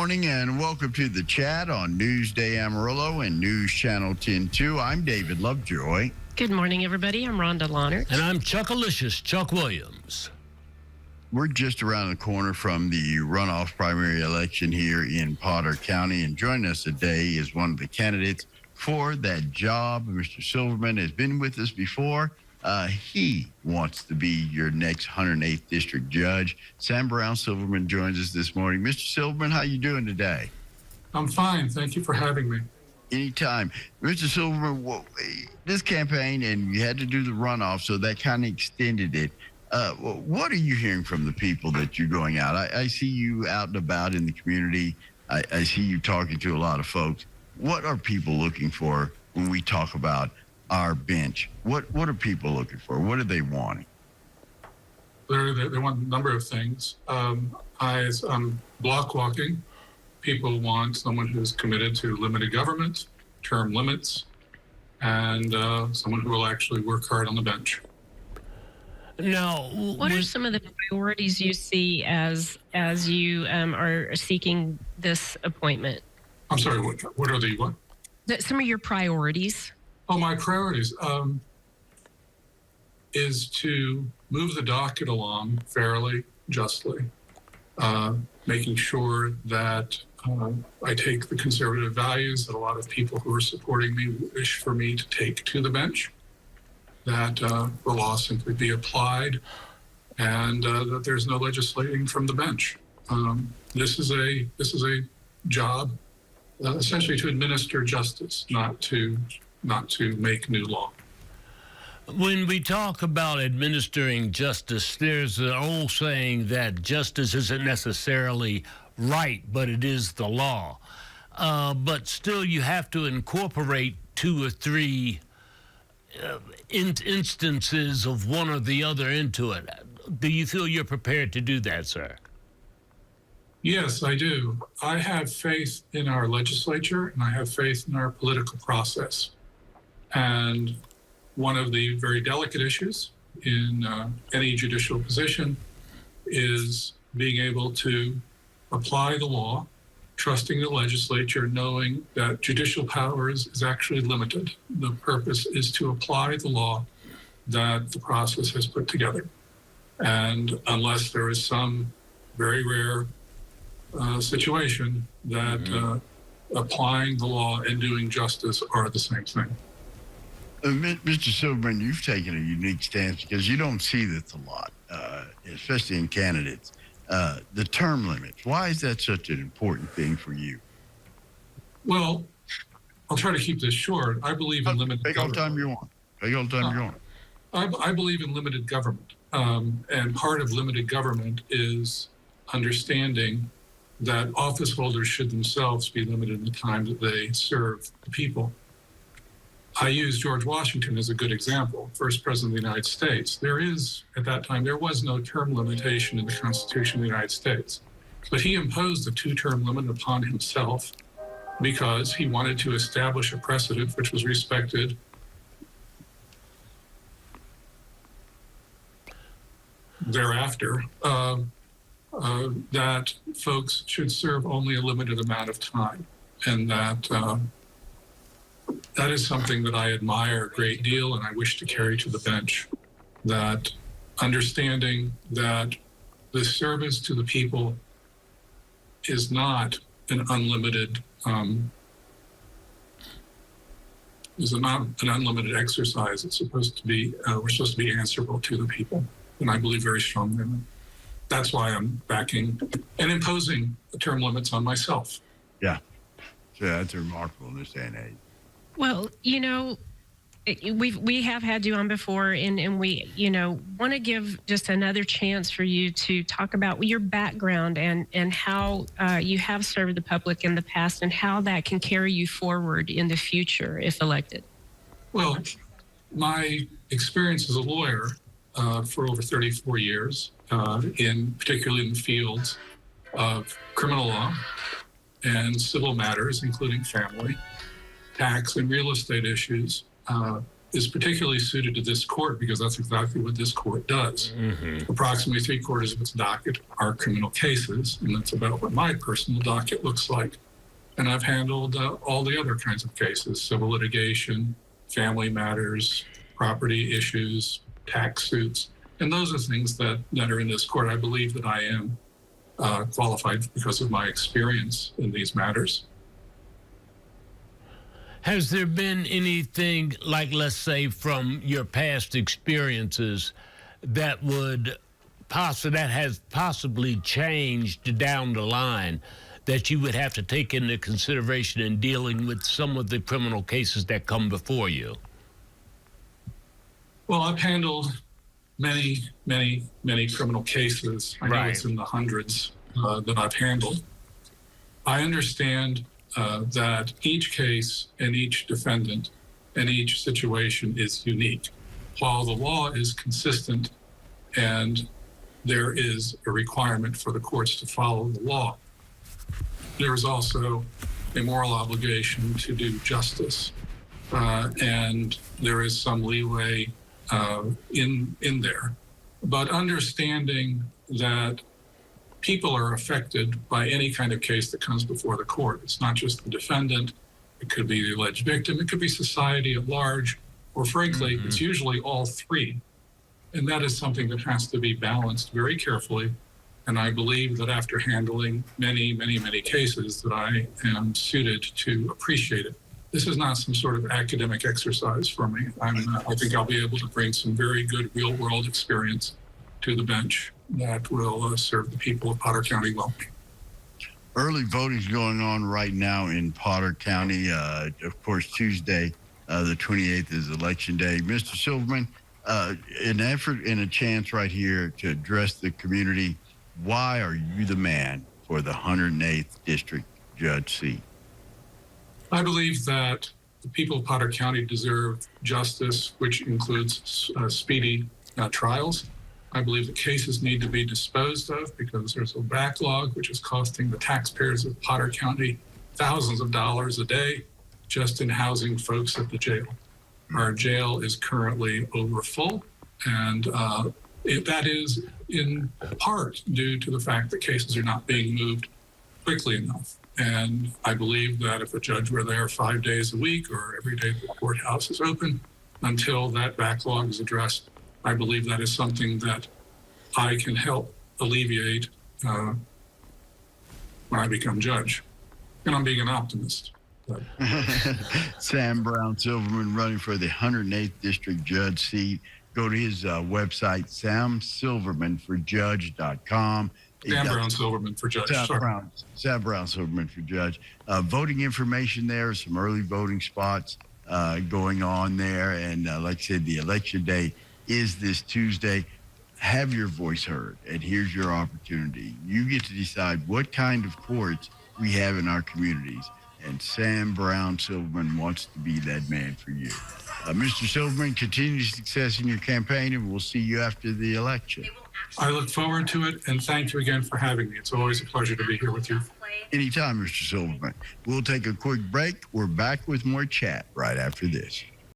morning and welcome to the chat on Newsday Amarillo and News Channel 10-2. I'm David Lovejoy. Good morning, everybody. I'm Rhonda Lohnert. And I'm Chuckalicious Chuck Williams. We're just around the corner from the runoff primary election here in Potter County, and joining us today is one of the candidates for that job. Mr. Silverman has been with us before. He wants to be your next 108th district judge. Sam Brown Silverman joins us this morning. Mr. Silverman, how you doing today? I'm fine. Thank you for having me. Anytime. Mr. Silverman, this campaign, and you had to do the runoff, so that kind of extended it. What are you hearing from the people that you're going out? I see you out and about in the community. I see you talking to a lot of folks. What are people looking for when we talk about our bench? What are people looking for? What are they wanting? They want a number of things. I'm block walking. People want someone who's committed to limited government, term limits, and someone who will actually work hard on the bench. Now, what are some of the priorities you see as you are seeking this appointment? I'm sorry, what are the what? Some of your priorities. Oh, my priorities is to move the docket along fairly, justly, making sure that I take the conservative values that a lot of people who are supporting me wish for me to take to the bench, that the law simply be applied, and that there's no legislating from the bench. This is a job essentially to administer justice, not to make new law. When we talk about administering justice, there's an old saying that justice isn't necessarily right, but it is the law. But still, you have to incorporate two or three instances of one or the other into it. Do you feel you're prepared to do that, sir? Yes, I do. I have faith in our legislature, and I have faith in our political process. And one of the very delicate issues in any judicial position is being able to apply the law, trusting the legislature, knowing that judicial powers is actually limited. The purpose is to apply the law that the process has put together. And unless there is some very rare situation that applying the law and doing justice are the same thing. Mr. Silverman, you've taken a unique stance because you don't see this a lot, especially in candidates. The term limits. Why is that such an important thing for you? Well, I'll try to keep this short. I believe in limited government. Take all the time you want. Take all the time you want. I believe in limited government. And part of limited government is understanding that office holders should themselves be limited in the time that they serve the people. I use George Washington as a good example, first president of the United States. At that time, there was no term limitation in the Constitution of the United States. But he imposed a two-term limit upon himself because he wanted to establish a precedent which was respected thereafter, that folks should serve only a limited amount of time, and that is something that I admire a great deal and I wish to carry to the bench, that understanding that the service to the people is not an unlimited exercise. It's supposed to be, we're supposed to be answerable to the people. And I believe very strongly in that. That's why I'm backing and imposing term limits on myself. Yeah. Yeah, that's remarkable in this day and age. Well, we have had you on before, and we, want to give just another chance for you to talk about your background and how you have served the public in the past and how that can carry you forward in the future if elected. Well, my experience as a lawyer for over 34 years, particularly in the fields of criminal law and civil matters, including family, tax, and real estate issues, is particularly suited to this court because that's exactly what this court does. Approximately 3/4 of its docket are criminal cases, and that's about what my personal docket looks like. And I've handled all the other kinds of cases: civil litigation, family matters, property issues, tax suits. And those are things that are in this court. I believe that I am qualified because of my experience in these matters. Has there been anything, like, let's say, from your past experiences that has possibly changed down the line that you would have to take into consideration in dealing with some of the criminal cases that come before you? Well, I've handled many criminal cases. I know it's in the hundreds that I've handled. I understand that each case and each defendant and each situation is unique. While the law is consistent and there is a requirement for the courts to follow the law, there is also a moral obligation to do justice. And there is some leeway in there. But understanding that people are affected by any kind of case that comes before the court. It's not just the defendant. It could be the alleged victim. It could be society at large, or frankly, it's usually all three. And that is something that has to be balanced very carefully. And I believe that after handling many cases that I am suited to appreciate it. This is not some sort of academic exercise for me. I think I'll be able to bring some very good real world experience to the bench that will serve the people of Potter County well. Early voting is going on right now in Potter County. Of course, Tuesday, the 28th is election day. Mr. Silverman, an effort and a chance right here to address the community. Why are you the man for the 108th District Judge seat? I believe that the people of Potter County deserve justice, which includes speedy trials. I believe the cases need to be disposed of because there's a backlog, which is costing the taxpayers of Potter County thousands of dollars a day just in housing folks at the jail. Our jail is currently overfull, and that is in part due to the fact that cases are not being moved quickly enough. And I believe that if a judge were there 5 days a week or every day the courthouse is open until that backlog is addressed, I believe that is something that I can help alleviate when I become judge. And I'm being an optimist. Sam Brown Silverman running for the 108th District Judge seat. Go to his website, samsilvermanforjudge.com. Sam Brown Silverman for Judge. Sam Brown Silverman for Judge. Voting information there, some early voting spots going on there. And like I said, the election day is this Tuesday. Have your voice heard, and here's your opportunity. You get to decide what kind of courts we have in our communities, and Sam Brown Silverman wants to be that man for you. Mr. Silverman, continued success in your campaign, and we'll see you after the election. I look forward to it, and thank you again for having me. It's always a pleasure to be here with you. Anytime, Mr. Silverman. We'll take a quick break. We're back with more chat right after this.